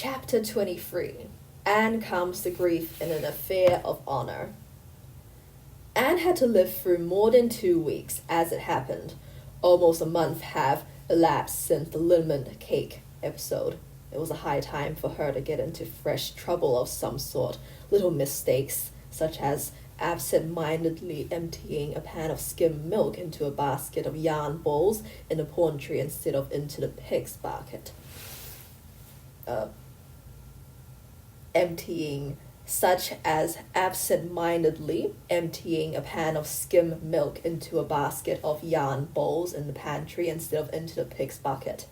Chapter 23. Anne comes to grief in an affair of honor. Anne had to live through more than 2 weeks as it happened. Almost a month have elapsed since the lemon cake episode. It was a high time for her to get into fresh trouble of some sort. Little mistakes, such as absent-mindedly emptying a pan of skimmed milk into a basket of yarn balls in the pantry instead of into the pig's bucket. Such as absent-mindedly emptying a pan of skim milk into a basket of yarn balls in the pantry instead of into the pig's bucket,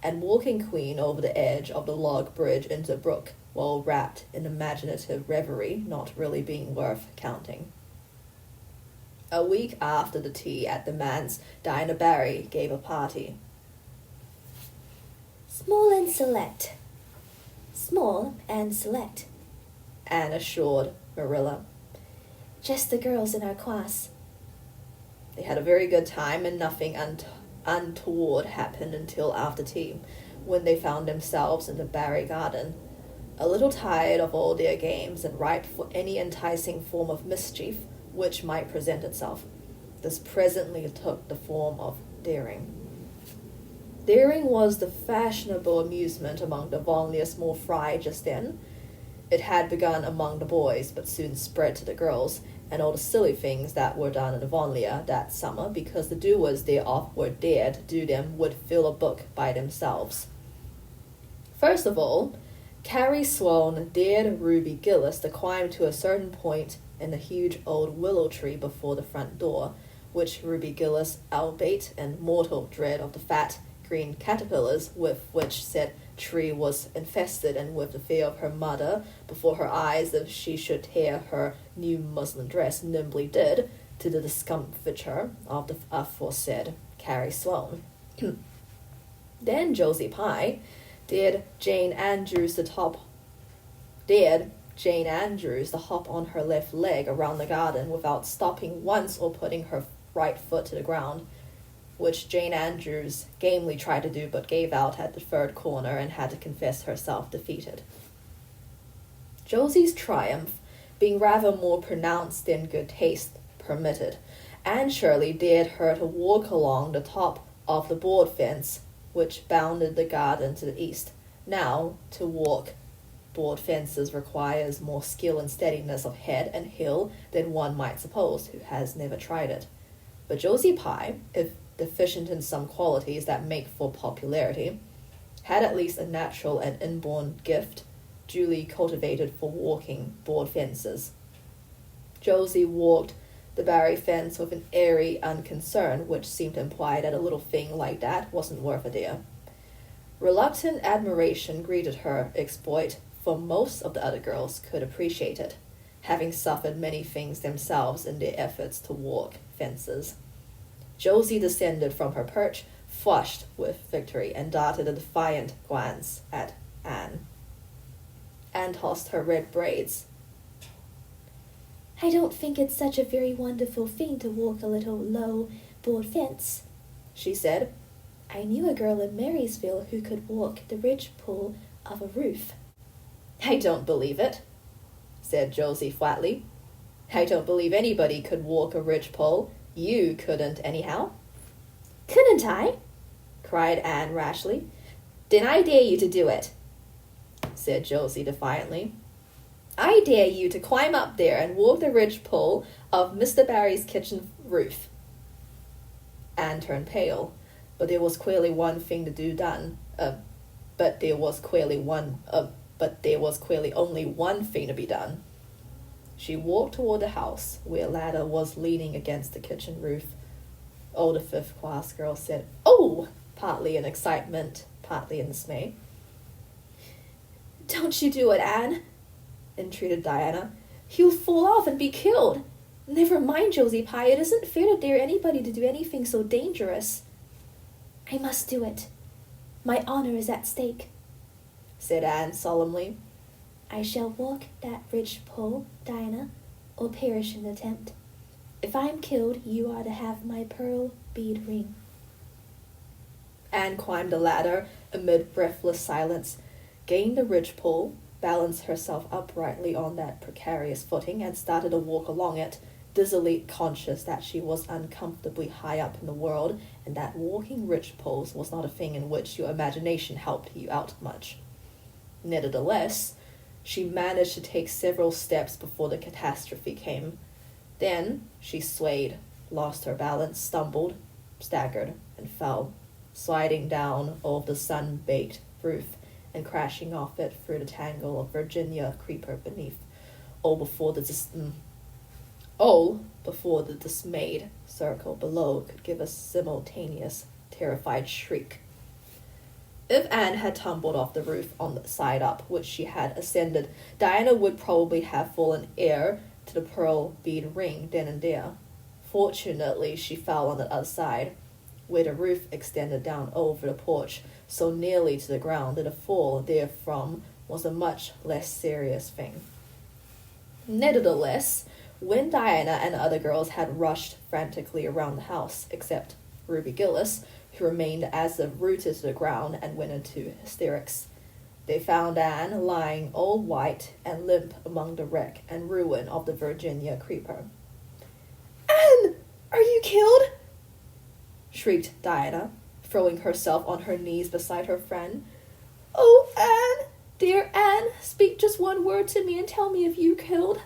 and walking Queen over the edge of the log bridge into the brook while wrapped in imaginative reverie, not really being worth counting. A week after the tea at the manse, Diana Barry gave a party. Small and select. Small and select, Anne assured Marilla. Just the girls in our class. They had a very good time, and nothing untoward happened until after tea, when they found themselves in the Barry garden, a little tired of all their games and ripe for any enticing form of mischief which might present itself. This presently took the form of daring. Daring was the fashionable amusement among the Avonlea small fry just then. It had begun among the boys, but soon spread to the girls, and all the silly things that were done in Avonlea that summer, because the doers thereof were dared to do them, would fill a book by themselves. First of all, Carrie Sloane dared Ruby Gillis to climb to a certain point in the huge old willow tree before the front door, which Ruby Gillis, albeit in mortal dread of the fat, green caterpillars with which said tree was infested, and with the fear of her mother before her eyes if she should tear her new muslin dress, nimbly did, to the discomfiture of the aforesaid Carrie Sloane. Then Josie Pye dared Jane Andrews to hop on her left leg around the garden without stopping once or putting her right foot to the ground, which Jane Andrews gamely tried to do but gave out at the third corner and had to confess herself defeated. Josie's triumph being rather more pronounced than good taste permitted, Anne Shirley dared her to walk along the top of the board fence which bounded the garden to the east. Now, to walk board fences requires more skill and steadiness of head and heel than one might suppose who has never tried it. But Josie Pye, if deficient in some qualities that make for popularity, had at least a natural and inborn gift duly cultivated for walking board fences. Josie walked the Barry fence with an airy unconcern which seemed to imply that a little thing like that wasn't worth a dear. Reluctant admiration greeted her exploit, for most of the other girls could appreciate it, having suffered many things themselves in their efforts to walk fences. Josie descended from her perch, flushed with victory, and darted a defiant glance at Anne. Anne tossed her red braids. I don't think it's such a very wonderful thing to walk a little low board fence, she said. I knew a girl in Marysville who could walk the ridgepole of a roof. I don't believe it, said Josie flatly. I don't believe anybody could walk a ridgepole. You couldn't, anyhow. Couldn't I? Cried Anne rashly. Then I dare you to do it, said Josie defiantly. I dare you to climb up there and walk the ridgepole of Mr. Barry's kitchen roof. Anne turned pale, but there was clearly one thing to do done. But there was clearly only one thing to be done. She walked toward the house, where a ladder was leaning against the kitchen roof. Oh, the fifth-class girl said, "Oh!" partly in excitement, partly in dismay. Don't you do it, Anne, entreated Diana. You'll fall off and be killed. Never mind, Josie Pye, it isn't fair to dare anybody to do anything so dangerous. I must do it. My honor is at stake, said Anne solemnly. I shall walk that ridgepole, Diana, or perish in the attempt. If I am killed, you are to have my pearl bead ring. Anne climbed the ladder amid breathless silence. gained the ridgepole, balanced herself uprightly on that precarious footing, and started to walk along it, dizzily conscious that she was uncomfortably high up in the world, and that walking ridgepoles was not a thing in which your imagination helped you out much. Nevertheless, she managed to take several steps before the catastrophe came. Then she swayed, lost her balance, stumbled, staggered, and fell, sliding down over the sun-baked roof and crashing off it through the tangle of Virginia creeper beneath, all before the dismayed circle below could give a simultaneous, terrified shriek. If Anne had tumbled off the roof on the side up, which she had ascended, Diana would probably have fallen heir to the pearl bead ring then and there. Fortunately, she fell on the other side, where the roof extended down over the porch, so nearly to the ground that a fall therefrom was a much less serious thing. Nevertheless, when Diana and the other girls had rushed frantically around the house, except Ruby Gillis, who remained as if rooted to the ground and went into hysterics, they found Anne lying all white and limp among the wreck and ruin of the Virginia creeper. "Anne, are you killed?" shrieked Diana, throwing herself on her knees beside her friend. "Oh, Anne, dear Anne, speak just one word to me and tell me if you killed."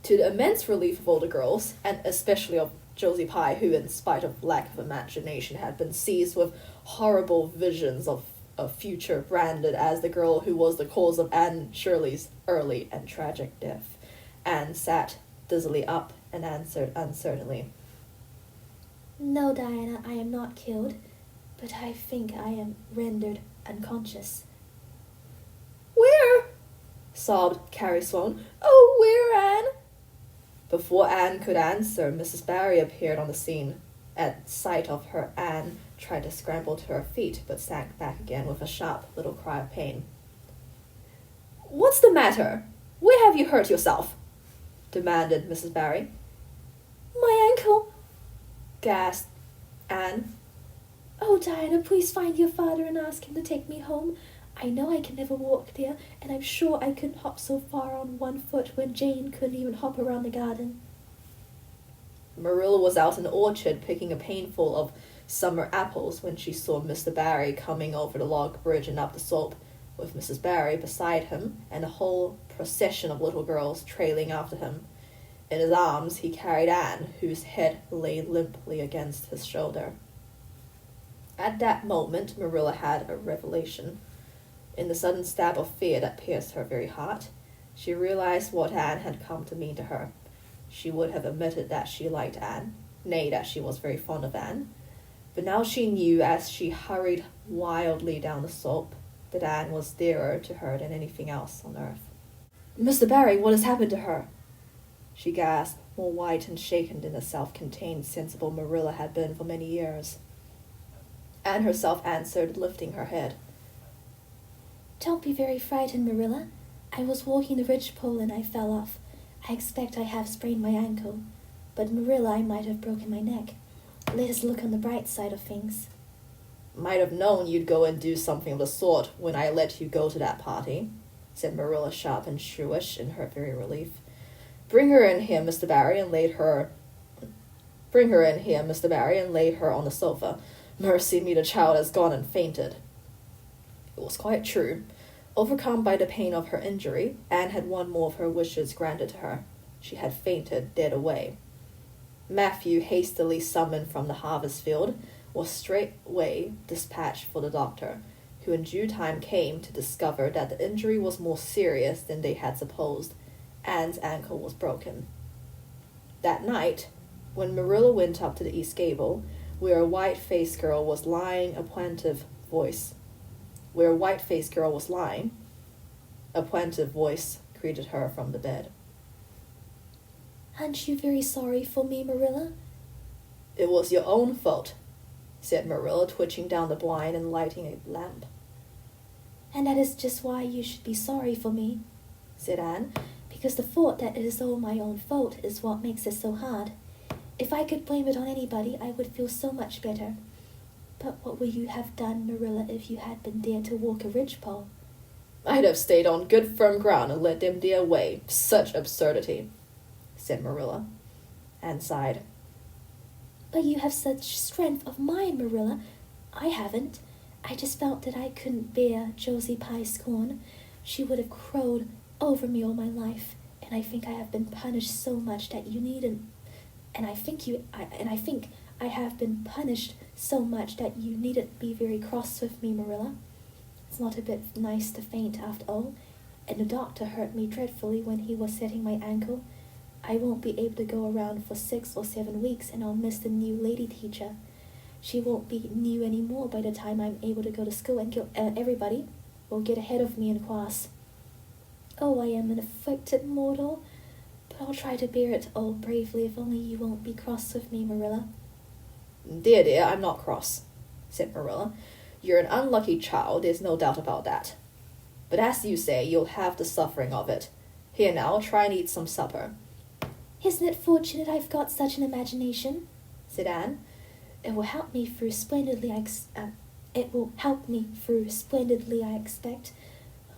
To the immense relief of all the girls, and especially of Josie Pye, who, in spite of lack of imagination, had been seized with horrible visions of a future branded as the girl who was the cause of Anne Shirley's early and tragic death, Anne sat dizzily up and answered uncertainly, "No, Diana, I am not killed, but I think I am rendered unconscious." "Where?" sobbed Carrie Sloane. "Oh, where, Anne?" Before Anne could answer, Mrs. Barry appeared on the scene. At sight of her, Anne tried to scramble to her feet, but sank back again with a sharp little cry of pain. "What's the matter? Where have you hurt yourself?" demanded Mrs. Barry. "My ankle," gasped Anne. "Oh, Diana, please find your father and ask him to take me home. I know I can never walk there, and I'm sure I couldn't hop so far on one foot when Jane couldn't even hop around the garden." Marilla was out in the orchard picking a paneful of summer apples when she saw Mr. Barry coming over the log bridge and up the slope, with Mrs. Barry beside him and a whole procession of little girls trailing after him. In his arms he carried Anne, whose head lay limply against his shoulder. At that moment Marilla had a revelation. In the sudden stab of fear that pierced her very heart, she realized what Anne had come to mean to her. She would have admitted that she liked Anne, nay, that she was very fond of Anne, but now she knew, as she hurried wildly down the slope, that Anne was dearer to her than anything else on earth. "Mr. Barry, what has happened to her?" she gasped, more white and shaken than the self-contained, sensible Marilla had been for many years. Anne herself answered, lifting her head. "Don't be very frightened, Marilla. I was walking the ridgepole and I fell off. I expect I have sprained my ankle. But Marilla, I might have broken my neck. Let us look on the bright side of things." "Might have known you'd go and do something of the sort when I let you go to that party," said Marilla, sharp and shrewish in her very relief. Bring her in here, Mr. Barry, and laid her on the sofa. Mercy me, the child has gone and fainted." It was quite true. Overcome by the pain of her injury, Anne had one more of her wishes granted to her. She had fainted dead away. Matthew, hastily summoned from the harvest field, was straightway dispatched for the doctor, who in due time came to discover that the injury was more serious than they had supposed. Anne's ankle was broken. That night, when Marilla went up to the east gable, where a white-faced girl was lying, a plaintive voice greeted her from the bed. "Aren't you very sorry for me, Marilla?" "It was your own fault," said Marilla, twitching down the blind and lighting a lamp. "And that is just why you should be sorry for me," said Anne, "because the thought that it is all my own fault is what makes it so hard. If I could blame it on anybody, I would feel so much better. But what would you have done, Marilla, if you had been dared to walk a ridgepole? I'd have stayed on good firm ground and let them dear away. Such absurdity, said Marilla, and sighed. But you have such strength of mind, Marilla. I haven't. I just felt that I couldn't bear Josie Pye's scorn. She would have crowed over me all my life, and I think I have been punished so much that you needn't. And I think I have been punished so much that you needn't be very cross with me, Marilla. It's not a bit nice to faint after all, and the doctor hurt me dreadfully when he was setting my ankle. I won't be able to go around for 6 or 7 weeks, and I'll miss the new lady teacher. She won't be new anymore by the time I'm able to go to school, and everybody will get ahead of me in class. Oh, I am an afflicted mortal, but I'll try to bear it all bravely if only you won't be cross with me, Marilla. Dear, I'm not cross, said Marilla. You're an unlucky child, there's no doubt about that. But as you say, you'll have the suffering of it. Here now, try and eat some supper. Isn't it fortunate I've got such an imagination? Said Anne. It will help me through splendidly, I expect.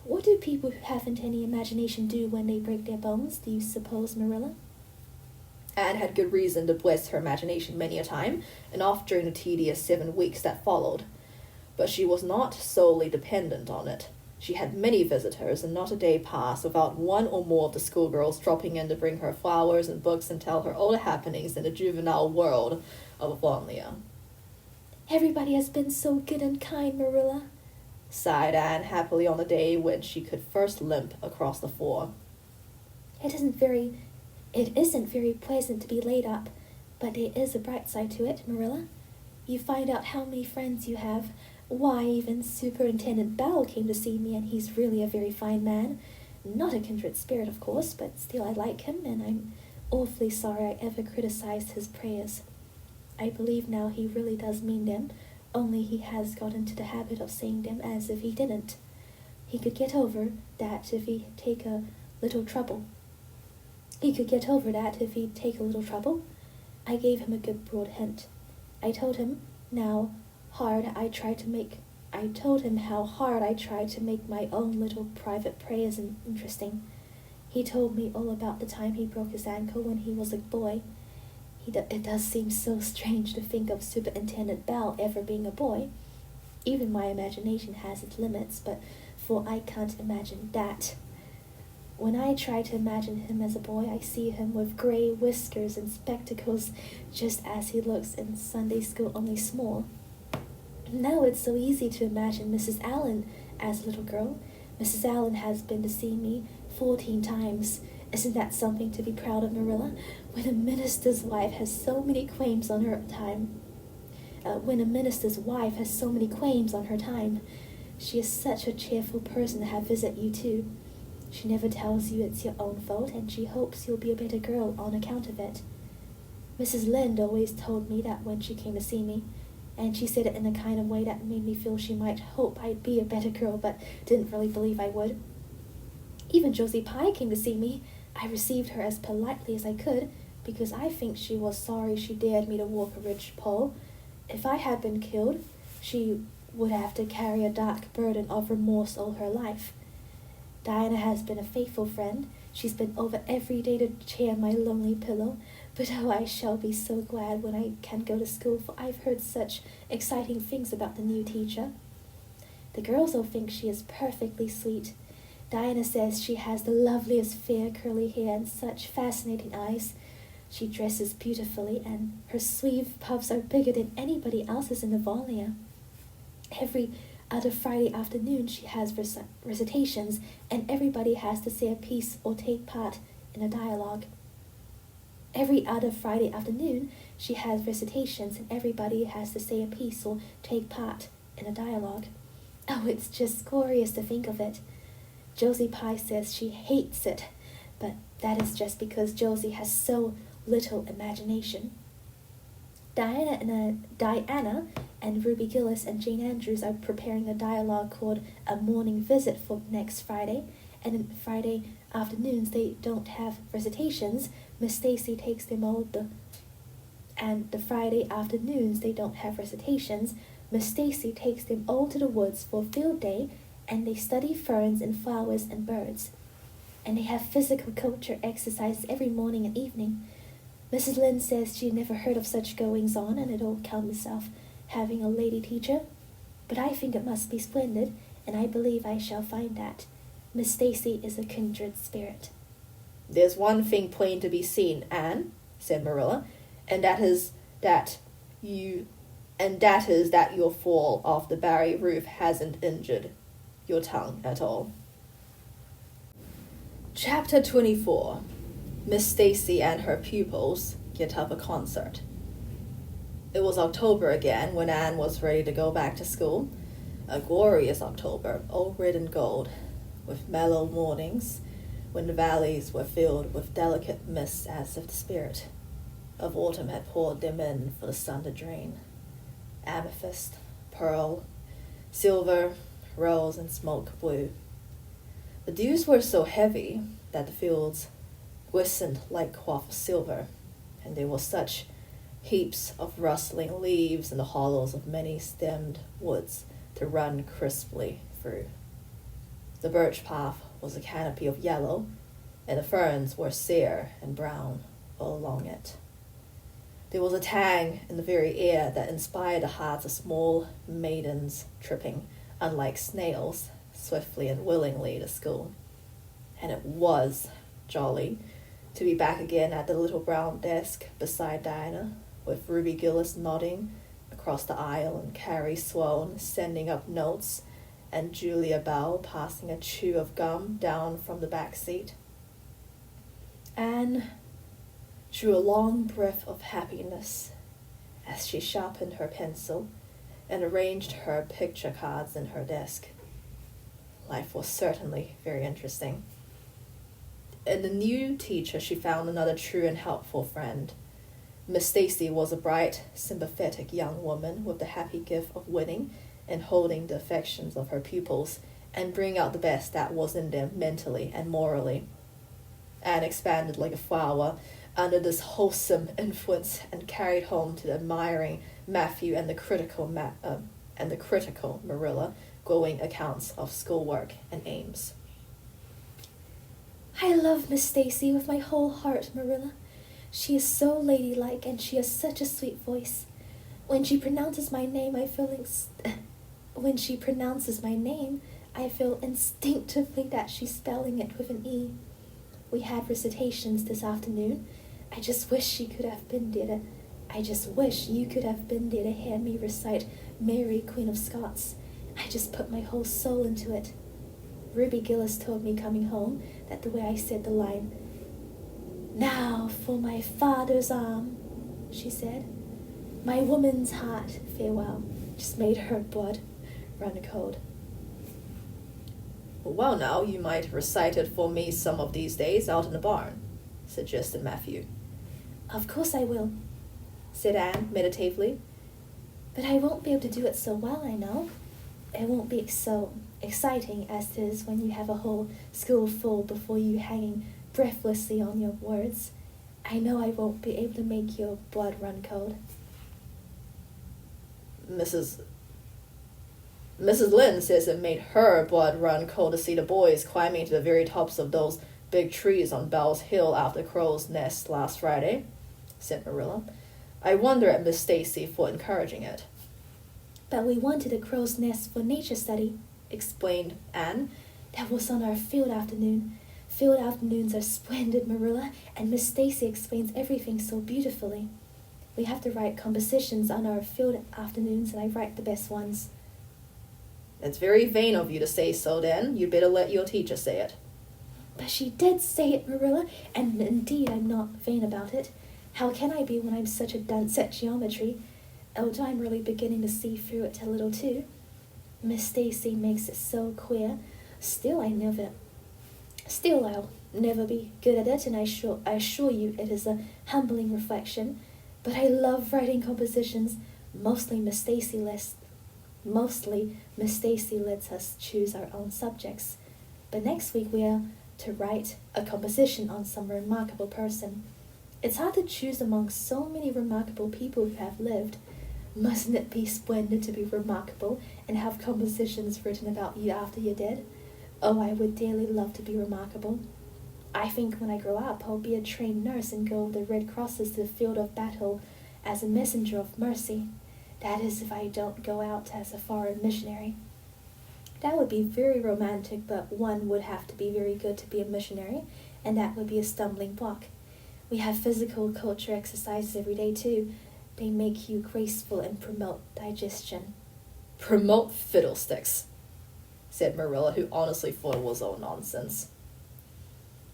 What do people who haven't any imagination do when they break their bones, do you suppose, Marilla? Anne had good reason to bless her imagination many a time, and oft during the tedious 7 weeks that followed. But she was not solely dependent on it. She had many visitors, and not a day passed without one or more of the schoolgirls dropping in to bring her flowers and books and tell her all the happenings in the juvenile world of Avonlea. Everybody has been so good and kind, Marilla, sighed Anne happily on the day when she could first limp across the floor. It isn't very pleasant to be laid up, but there is a bright side to it, Marilla. You find out how many friends you have. Why, even Superintendent Bell came to see me, and he's really a very fine man. Not a kindred spirit, of course, but still I like him, and I'm awfully sorry I ever criticized his prayers. I believe now he really does mean them, only he has got into the habit of saying them as if he didn't. He could get over that if he'd take a little trouble. I gave him a good broad hint. I told him how hard I tried to make my own little private prayers interesting. He told me all about the time he broke his ankle when he was a boy. It does seem so strange to think of Superintendent Bell ever being a boy. Even my imagination has its limits, for I can't imagine that. When I try to imagine him as a boy, I see him with gray whiskers and spectacles, just as he looks in Sunday school, only small. Now it's so easy to imagine Mrs. Allen as a little girl. Mrs. Allen has been to see me 14 times. Isn't that something to be proud of, Marilla? When a minister's wife has so many claims on her time, she is such a cheerful person to have visit you too. She never tells you it's your own fault, and she hopes you'll be a better girl on account of it. Mrs. Lynde always told me that when she came to see me, and she said it in a kind of way that made me feel she might hope I'd be a better girl, but didn't really believe I would. Even Josie Pye came to see me. I received her as politely as I could, because I think she was sorry she dared me to walk a ridgepole. If I had been killed, she would have to carry a dark burden of remorse all her life. Diana has been a faithful friend. She's been over every day to cheer my lonely pillow. But oh, I shall be so glad when I can go to school, for I've heard such exciting things about the new teacher. The girls all think she is perfectly sweet. Diana says she has the loveliest fair curly hair and such fascinating eyes. She dresses beautifully, and her sleeve puffs are bigger than anybody else's in Avonlea. Every other Friday afternoon she has recitations, and everybody has to say a piece or take part in a dialogue. Every other Friday afternoon she has recitations, and everybody has to say a piece or take part in a dialogue. Oh, it's just glorious to think of it. Josie Pye says she hates it, but that is just because Josie has so little imagination. Diana and Ruby Gillis and Jane Andrews are preparing a dialogue called A Morning Visit for next Friday, and on Friday afternoons they don't have recitations. Miss Stacy takes them all and the Friday afternoons they don't have recitations. Miss Stacy takes them all to the woods for a field day, and they study ferns and flowers and birds. And they have physical culture exercises every morning and evening. Mrs. Lynde says she never heard of such goings-on, and it all comes of having a lady teacher. But I think it must be splendid, and I believe I shall find that. Miss Stacy is a kindred spirit. "There's one thing plain to be seen, Anne," said Marilla, and that is that your fall off the barry roof hasn't injured your tongue at all. Chapter 24. Miss Stacy and her pupils get up a concert. It was October again when Anne was ready to go back to school. A glorious October, all red and gold, with mellow mornings when the valleys were filled with delicate mists as if the spirit of autumn had poured them in for the sun to drain. Amethyst, pearl, silver, rose, and smoke blue. The dews were so heavy that the fields glistened like cloth of silver, and there were such heaps of rustling leaves in the hollows of many-stemmed woods to run crisply through. The birch path was a canopy of yellow, and the ferns were sere and brown all along it. There was a tang in the very air that inspired the hearts of small maidens tripping, unlike snails, swiftly and willingly to school. And it was jolly to be back again at the little brown desk beside Diana, with Ruby Gillis nodding across the aisle and Carrie Sloane sending up notes and Julia Bell passing a chew of gum down from the back seat. Anne drew a long breath of happiness as she sharpened her pencil and arranged her picture cards in her desk. Life was certainly very interesting. In the new teacher, she found another true and helpful friend. Miss Stacy was a bright, sympathetic young woman with the happy gift of winning and holding the affections of her pupils and bringing out the best that was in them mentally and morally. Anne expanded like a flower under this wholesome influence and carried home to the admiring Matthew and the critical Marilla glowing accounts of schoolwork and aims. I love Miss Stacy with my whole heart, Marilla. She is so ladylike, and she has such a sweet voice. When she pronounces my name, I feel instinctively that she's spelling it with an E. We had recitations this afternoon. I just wish you could have been there to hear me recite Mary, Queen of Scots. I just put my whole soul into it. Ruby Gillis told me coming home that the way I said the line, "Now for my father's arm," she said, "my woman's heart, farewell," just made her blood run cold. "Well, now, you might recite it for me some of these days out in the barn," suggested Matthew. "Of course I will," said Anne meditatively. "But I won't be able to do it so well, I know. It won't be so exciting as it is when you have a whole school full before you hanging breathlessly on your words. I know I won't be able to make your blood run cold." Mrs. Lynde says it made her blood run cold to see the boys climbing to the very tops of those big trees on Bell's Hill after the crow's nest last Friday, said Marilla. "I wonder at Miss Stacy for encouraging it." "But we wanted a crow's nest for nature study," explained Anne. "That was on our field afternoon. Field afternoons are splendid, Marilla, and Miss Stacy explains everything so beautifully. We have to write compositions on our field afternoons, and I write the best ones." "It's very vain of you to say so, then. You'd better let your teacher say it." "But she did say it, Marilla, and indeed I'm not vain about it. How can I be when I'm such a dunce at geometry? Although I'm really beginning to see through it a little too. Miss Stacy makes it so queer. Still I'll never be good at it, and I assure you it is a humbling reflection. But I love writing compositions. Mostly Miss Stacy lets us choose our own subjects. But next week we are to write a composition on some remarkable person. It's hard to choose among so many remarkable people who have lived. Mustn't it be splendid to be remarkable and have compositions written about you after you're dead? Oh, I would dearly love to be remarkable. I think when I grow up, I'll be a trained nurse and go with the Red Crosses to the field of battle as a messenger of mercy. That is, if I don't go out as a foreign missionary. That would be very romantic, but one would have to be very good to be a missionary, and that would be a stumbling block. We have physical culture exercises every day, too. They make you graceful and promote digestion. Promote fiddlesticks, said Marilla, who honestly thought it was all nonsense.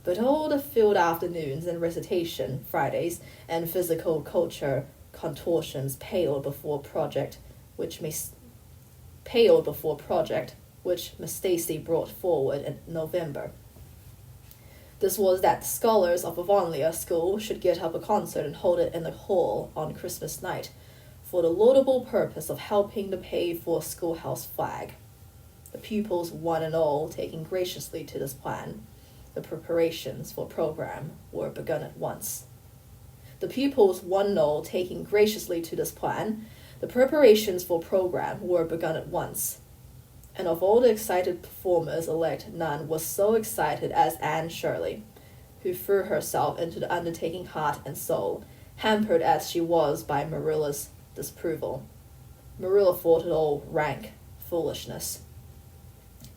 But all the field afternoons and recitation Fridays and physical culture contortions paled before project which Miss Stacy brought forward in November. This was that the scholars of Avonlea School should get up a concert and hold it in the hall on Christmas night, for the laudable purpose of helping to pay for a schoolhouse flag. The pupils, one and all, taking graciously to this plan. The preparations for program were begun at once. The pupils, one and all, taking graciously to this plan. The preparations for program were begun at once. And of all the excited performers-elect, none was so excited as Anne Shirley, who threw herself into the undertaking heart and soul, hampered as she was by Marilla's disapproval. Marilla thought it all rank foolishness.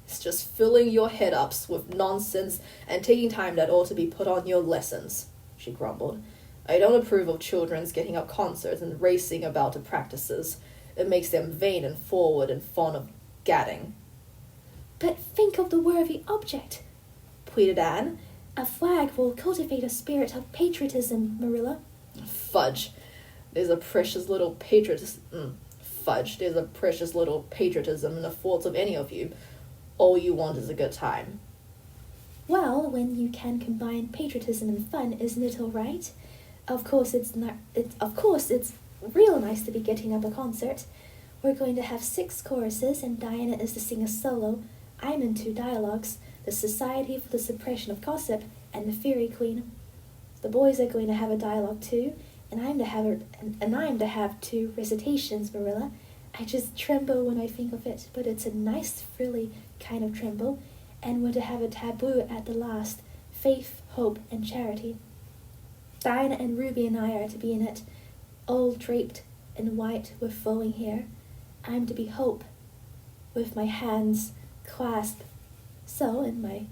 It's just filling your head ups with nonsense and taking time that ought to be put on your lessons, she grumbled. I don't approve of children's getting up concerts and racing about to practices. It makes them vain and forward and fond of gadding. But think of the worthy object, pleaded Anne. A flag will cultivate a spirit of patriotism, Marilla. Fudge. There's a precious little patriotism in the thoughts of any of you. All you want is a good time. Well, when you can combine patriotism and fun, isn't it all right? Of course it's real nice to be getting up a concert. We're going to have 6 choruses, and Diana is to sing a solo. I'm in 2 dialogues, the Society for the Suppression of Gossip and the Fairy Queen. The boys are going to have a dialogue too, and I'm to have 2 recitations, Marilla. I just tremble when I think of it, but it's a nice, frilly kind of tremble, and we're to have a tableau at the last, faith, hope, and charity. Diana and Ruby and I are to be in it, all draped in white with flowing hair. I'm to be Hope, with my hands clasped so, and my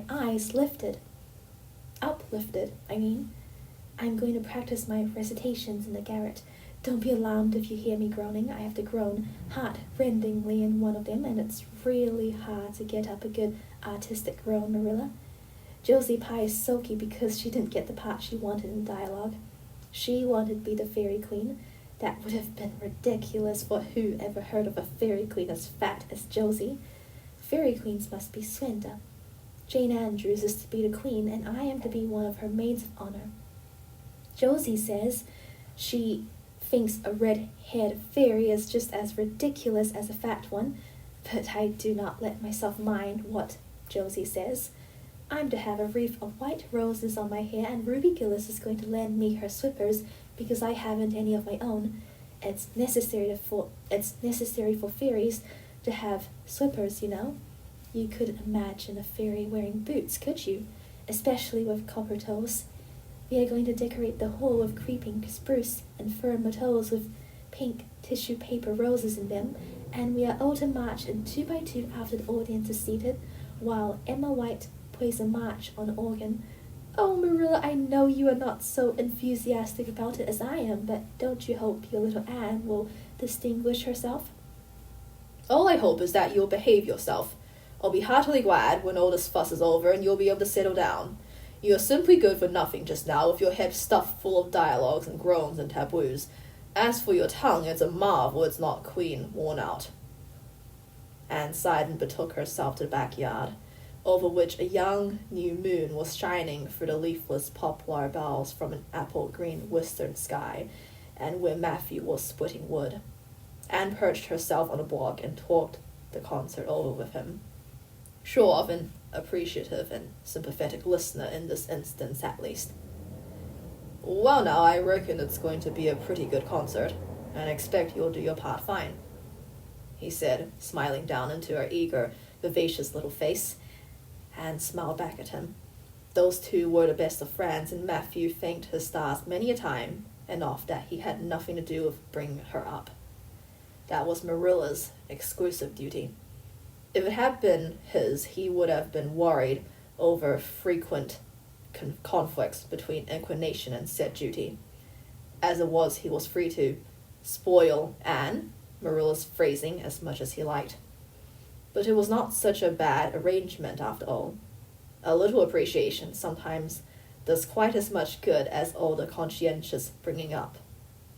eyes uplifted. I'm going to practice my recitations in the garret. Don't be alarmed if you hear me groaning. I have to groan heart-rendingly in one of them, and it's really hard to get up a good artistic groan, Marilla. Josie Pye is sulky because she didn't get the part she wanted in dialogue. She wanted to be the Fairy Queen. That would have been ridiculous, for who ever heard of a Fairy Queen as fat as Josie? Fairy Queens must be slender. Jane Andrews is to be the Queen, and I am to be one of her maids of honor. Josie says she thinks a red-haired fairy is just as ridiculous as a fat one, but I do not let myself mind what Josie says. I'm to have a wreath of white roses on my hair, and Ruby Gillis is going to lend me her slippers because I haven't any of my own. It's necessary for fairies to have slippers, you know. You couldn't imagine a fairy wearing boots, could you? Especially with copper toes. We are going to decorate the hall with creeping spruce and fir myrtles with pink tissue paper roses in them, and we are all to march in 2 by 2 after the audience is seated, while Emma White plays a march on organ. Oh, Marilla, I know you are not so enthusiastic about it as I am, but don't you hope your little Anne will distinguish herself? All I hope is that you'll behave yourself. I'll be heartily glad when all this fuss is over and you'll be able to settle down. You are simply good for nothing just now, with your head stuffed full of dialogues and groans and taboos. As for your tongue, it's a marvel it's not clean worn out. Anne sighed and betook herself to the backyard, over which a young new moon was shining through the leafless poplar boughs from an apple-green western sky, and where Matthew was splitting wood. Anne perched herself on a block and talked the concert over with him, sure of an appreciative and sympathetic listener in this instance at least. Well now, I reckon it's going to be a pretty good concert, and I expect you'll do your part fine," he said, smiling down into her eager, vivacious little face. Anne smiled back at him. Those two were the best of friends, and Matthew thanked his stars many a time and oft that he had nothing to do with bringing her up. That was Marilla's exclusive duty. If it had been his, he would have been worried over frequent conflicts between inclination and said duty. As it was, he was free to spoil Anne, Marilla's phrasing, as much as he liked. But it was not such a bad arrangement after all. A little appreciation sometimes does quite as much good as all the conscientious bringing up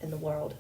in the world.